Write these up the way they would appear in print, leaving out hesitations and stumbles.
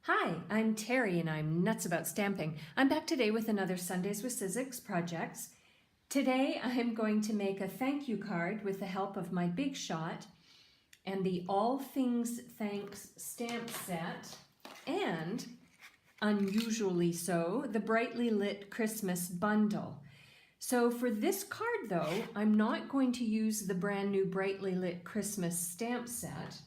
Hi, I'm Terry and I'm nuts about stamping. I'm back today with another Sundays with Sizzix projects. Today I'm going to make a thank you card with the help of my Big Shot and the All Things Thanks stamp set and, unusually so, the Brightly Lit Christmas bundle. So for this card though, I'm not going to use the brand new Brightly Lit Christmas stamp set,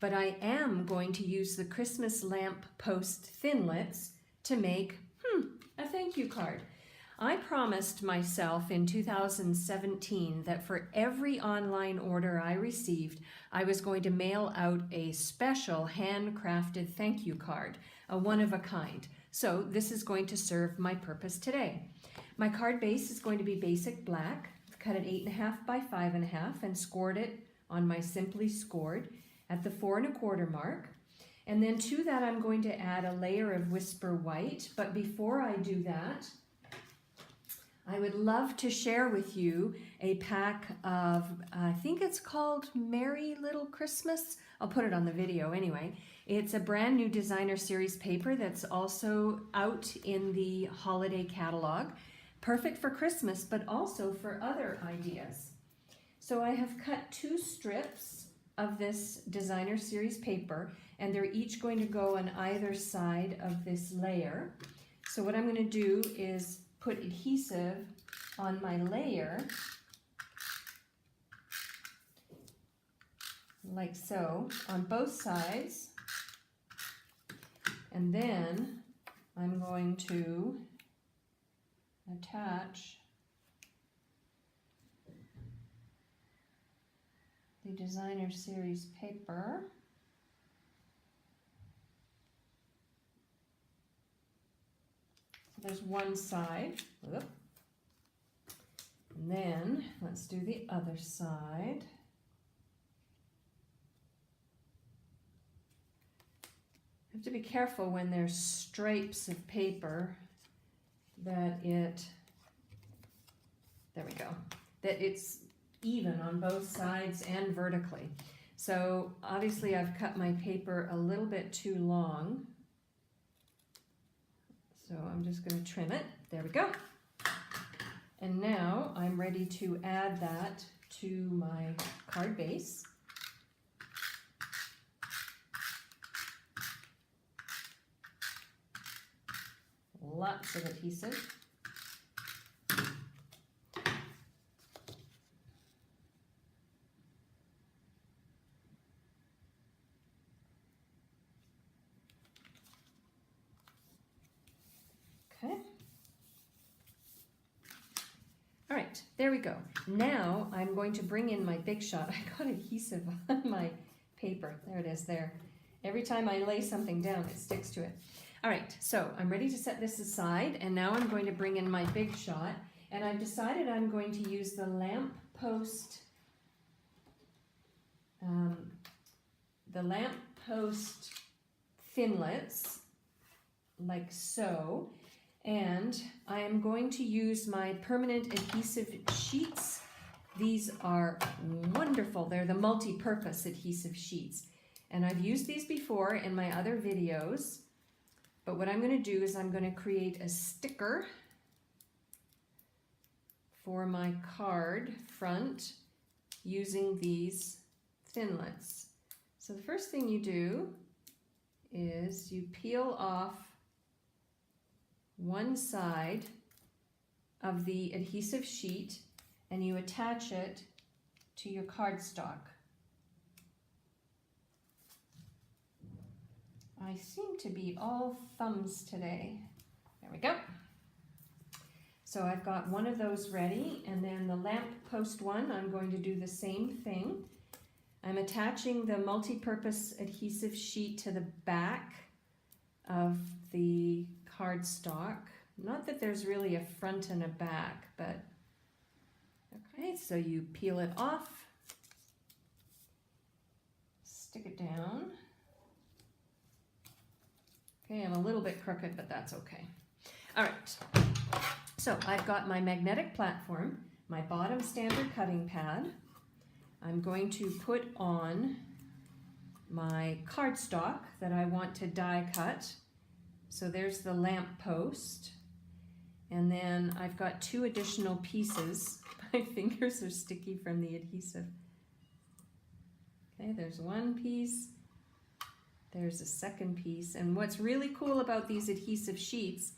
but I am going to use the Christmas lamp post thinlits to make a thank you card. I promised myself in 2017 that for every online order I received, I was going to mail out a special handcrafted thank you card, a one of a kind. So this is going to serve my purpose today. My card base is going to be basic black. I've cut it 8.5 by 5.5 and scored it on my Simply Scored at the 4 1/4 mark. And then to that I'm going to add a layer of Whisper White. But before I do that, I would love to share with you a pack of, I think it's called Merry Little Christmas. I'll put it on the video anyway. It's a brand new designer series paper that's also out in the holiday catalog. Perfect for Christmas, but also for other ideas. So I have cut 2 strips of this designer series paper, and they're each going to go on either side of this layer. So what I'm going to do is put adhesive on my layer, like so, on both sides, and then I'm going to attach the designer series paper. So there's one side. Whoop. And then let's do the other side. You have to be careful when there's stripes of paper that there we go, that it's even on both sides and vertically. So obviously I've cut my paper a little bit too long. So I'm just going to trim it. There we go. And now I'm ready to add that to my card base. Lots of adhesive. Okay. All right, there we go. Now I'm going to bring in my Big Shot. I got adhesive on my paper. There it is there. Every time I lay something down, it sticks to it. All right, so I'm ready to set this aside, and now I'm going to bring in my Big Shot, and I've decided I'm going to use the lamp post thinlits, like so. And I am going to use my permanent adhesive sheets. These are wonderful. They're the Multipurpose Adhesive Sheets. And I've used these before in my other videos. But what I'm going to do is I'm going to create a sticker for my card front using these thinlits. So the first thing you do is you peel off one side of the adhesive sheet and you attach it to your cardstock. I seem to be all thumbs today. There we go. So I've got one of those ready, and then the lamp post one, I'm going to do the same thing. I'm attaching the Multipurpose Adhesive Sheet to the back of the cardstock. Not that there's really a front and a back, but okay, so you peel it off, stick it down. Okay, I'm a little bit crooked, but that's okay. All right, so I've got my magnetic platform, my bottom standard cutting pad. I'm going to put on my cardstock that I want to die cut. So there's the lamp post. And then I've got 2 additional pieces. My fingers are sticky from the adhesive. Okay, there's one piece. There's a second piece. And what's really cool about these adhesive sheets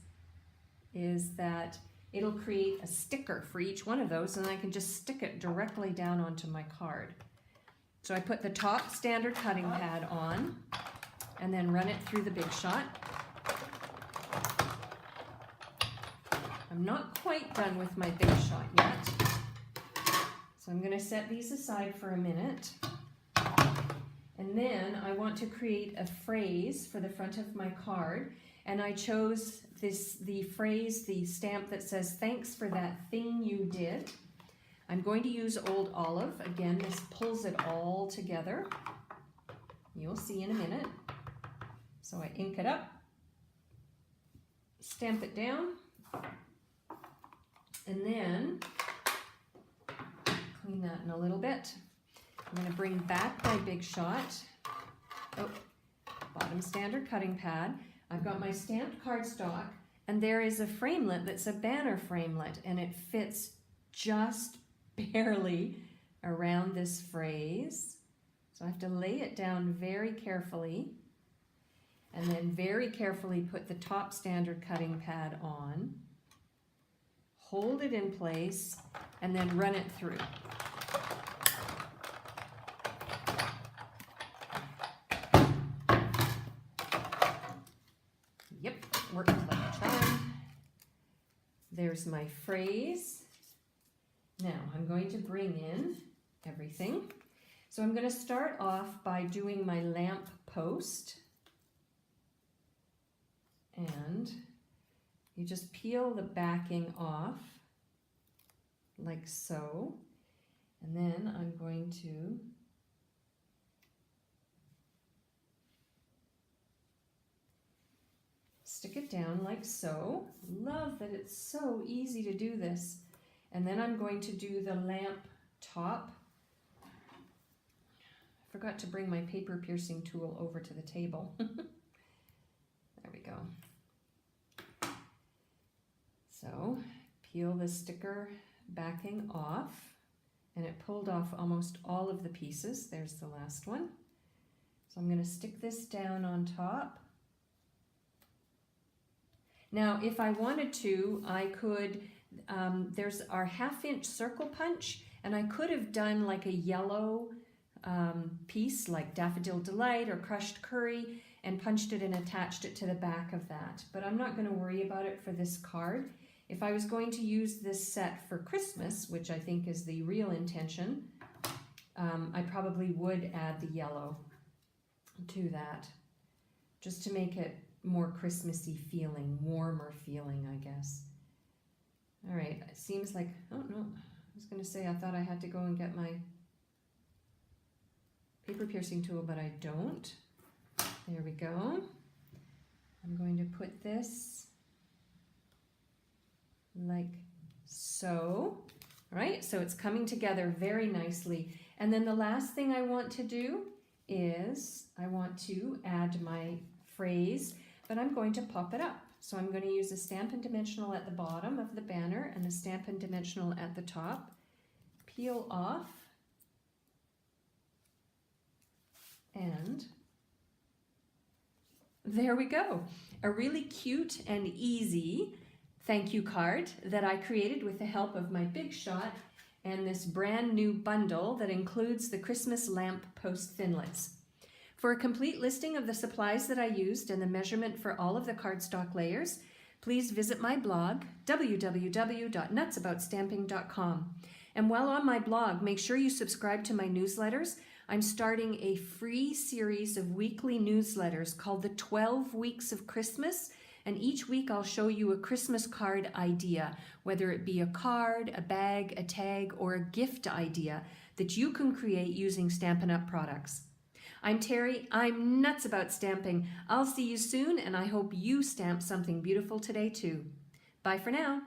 is that it'll create a sticker for each one of those, and I can just stick it directly down onto my card. So I put the top standard cutting pad on and then run it through the Big Shot. I'm not quite done with my Big Shot yet. So I'm going to set these aside for a minute. And then I want to create a phrase for the front of my card. And I chose the phrase, the stamp that says, "Thanks for that thing you did." I'm going to use Old Olive. Again, this pulls it all together. You'll see in a minute. So I ink it up, stamp it down, and then clean that in a little bit. I'm going to bring back my Big Shot. Oh, bottom standard cutting pad. I've got my stamped cardstock, and there is a framelit that's a banner framelit, and it fits just barely around this phrase. So I have to lay it down very carefully, and then very carefully put the top standard cutting pad on, hold it in place, and then run it through. Yep, worked like a charm. There's my phrase. Now I'm going to bring in everything. So I'm going to start off by doing my lamp post. And you just peel the backing off like so. And then I'm going to stick it down like so. Love that it's so easy to do this. And then I'm going to do the lamp top. I forgot to bring my paper piercing tool over to the table. There we go. So peel the sticker backing off, and it pulled off almost all of the pieces. There's the last one. So I'm going to stick this down on top. Now, if I wanted to, I could, there's our 1/2-inch circle punch, and I could have done like a yellow piece like Daffodil Delight or Crushed Curry and punched it and attached it to the back of that. But I'm not going to worry about it for this card. If I was going to use this set for Christmas, which I think is the real intention, I probably would add the yellow to that, just to make it more Christmassy feeling, warmer feeling, I guess. All right, it seems like, oh no, I was going to say I thought I had to go and get my paper piercing tool, but I don't. There we go. I'm going to put this like so. All right, so it's coming together very nicely. And then the last thing I want to do is I want to add my phrase, but I'm going to pop it up. So I'm going to use a Stampin' Dimensional at the bottom of the banner and a Stampin' Dimensional at the top. Peel off. And there we go. A really cute and easy thank you card that I created with the help of my Big Shot and this brand new bundle that includes the Christmas lamp post thinlits. For a complete listing of the supplies that I used and the measurement for all of the cardstock layers, please visit my blog, www.nutsaboutstamping.com. And while on my blog, make sure you subscribe to my newsletters. I'm starting a free series of weekly newsletters called the 12 Weeks of Christmas, and each week I'll show you a Christmas card idea, whether it be a card, a bag, a tag, or a gift idea that you can create using Stampin' Up! Products. I'm Terry. I'm nuts about stamping. I'll see you soon, and I hope you stamp something beautiful today too. Bye for now.